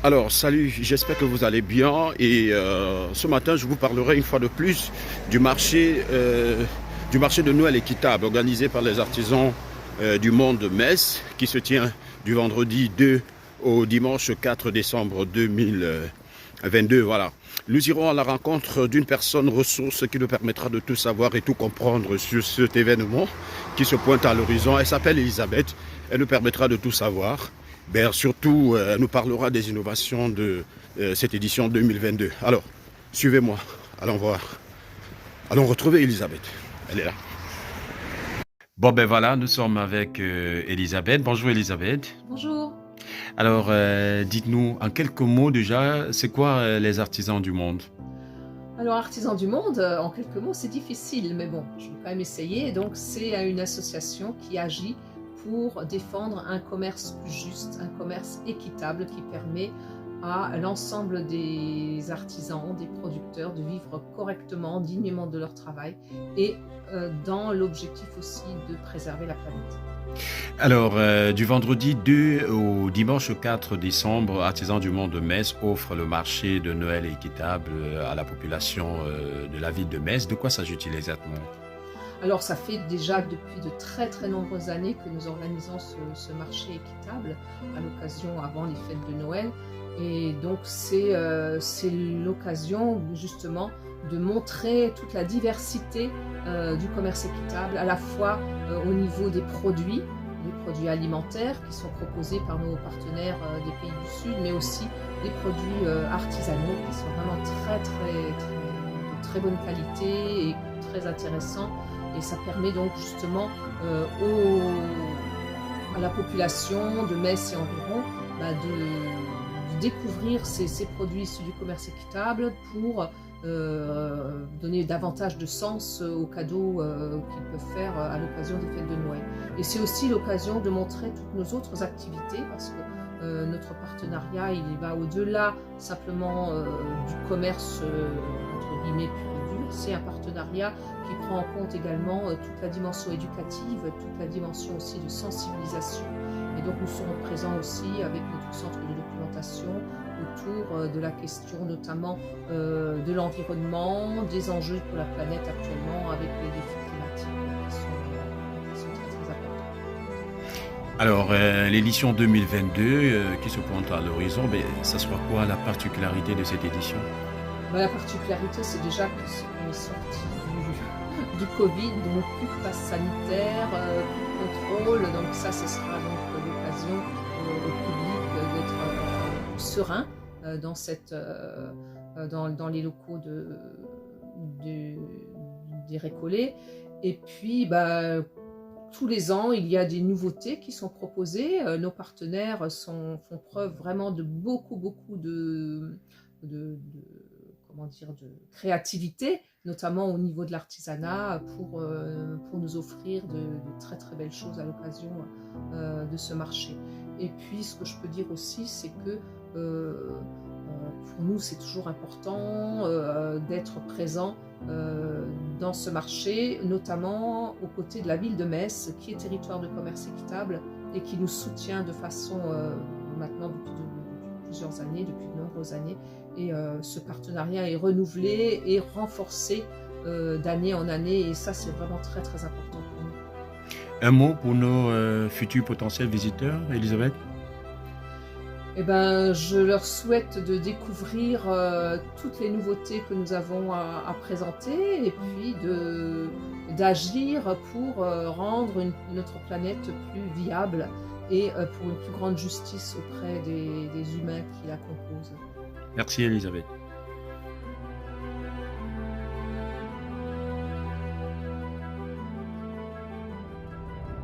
Alors, salut, j'espère que vous allez bien et ce matin, je vous parlerai une fois de plus du marché de Noël équitable organisé par les artisans du monde de Metz qui se tient du vendredi 2 au dimanche 4 décembre 2022. Voilà. Nous irons à la rencontre d'une personne ressource qui nous permettra de tout savoir et tout comprendre sur cet événement qui se pointe à l'horizon. Elle s'appelle Elisabeth. Elle nous permettra de tout savoir. Ben, surtout, elle nous parlera des innovations de cette édition 2022. Alors, suivez-moi. Allons voir. Allons retrouver Elisabeth. Elle est là. Bon, ben voilà, nous sommes avec Elisabeth. Bonjour Elisabeth. Bonjour. Alors, dites-nous en quelques mots déjà, c'est quoi les artisans du monde? Alors, Artisans du Monde, en quelques mots, c'est difficile, mais bon, je vais quand même essayer. Donc, c'est une association qui agit pour défendre un commerce plus juste, un commerce équitable qui permet à l'ensemble des artisans, des producteurs de vivre correctement, dignement de leur travail et dans l'objectif aussi de préserver la planète. Alors, du vendredi 2 au dimanche 4 décembre, Artisans du Monde de Metz offre le marché de Noël équitable à la population de la ville de Metz. De quoi s'agit-il exactement? Alors, ça fait déjà depuis de très très nombreuses années que nous organisons ce marché équitable à l'occasion avant les fêtes de Noël. Et donc, c'est l'occasion justement de montrer toute la diversité du commerce équitable, à la fois au niveau des produits alimentaires qui sont proposés par nos partenaires des pays du Sud, mais aussi des produits artisanaux qui sont vraiment de très bonne qualité et très intéressants. Et ça permet donc justement à la population de Metz et environ de découvrir ces produits issus du commerce équitable pour donner davantage de sens aux cadeaux qu'ils peuvent faire à l'occasion des fêtes de Noël. Et c'est aussi l'occasion de montrer toutes nos autres activités parce que notre partenariat il va au-delà simplement du commerce entre guillemets pur et dur. C'est un partenariat qui prend en compte également toute la dimension éducative, toute la dimension aussi de sensibilisation. Et donc nous serons présents aussi avec notre centre de documentation autour de la question notamment de l'environnement, des enjeux pour la planète actuellement avec les défis climatiques qui sont très très importants. Alors, l'édition 2022 qui se pointe à l'horizon, ben, ça sera quoi la particularité de cette édition? La particularité, c'est déjà qu'on est sorti du Covid, donc plus de passe sanitaire, plus de contrôle. Donc ça, ce sera donc l'occasion au public d'être serein dans les locaux des récollets. Et puis, tous les ans, il y a des nouveautés qui sont proposées. Nos partenaires font preuve vraiment de beaucoup de de créativité, notamment au niveau de l'artisanat, pour nous offrir de très très belles choses à l'occasion de ce marché. Et puis, ce que je peux dire aussi, c'est que pour nous, c'est toujours important d'être présent dans ce marché, notamment aux côtés de la ville de Metz, qui est territoire de commerce équitable et qui nous soutient de façon maintenant depuis plusieurs années, depuis de nombreuses années. Et ce partenariat est renouvelé et renforcé d'année en année. Et ça, c'est vraiment très très important pour nous. Un mot pour nos futurs potentiels visiteurs, Elisabeth? Je leur souhaite de découvrir toutes les nouveautés que nous avons à présenter et puis d'agir pour rendre notre planète plus viable et pour une plus grande justice auprès des humains qui la composent. Merci Elisabeth.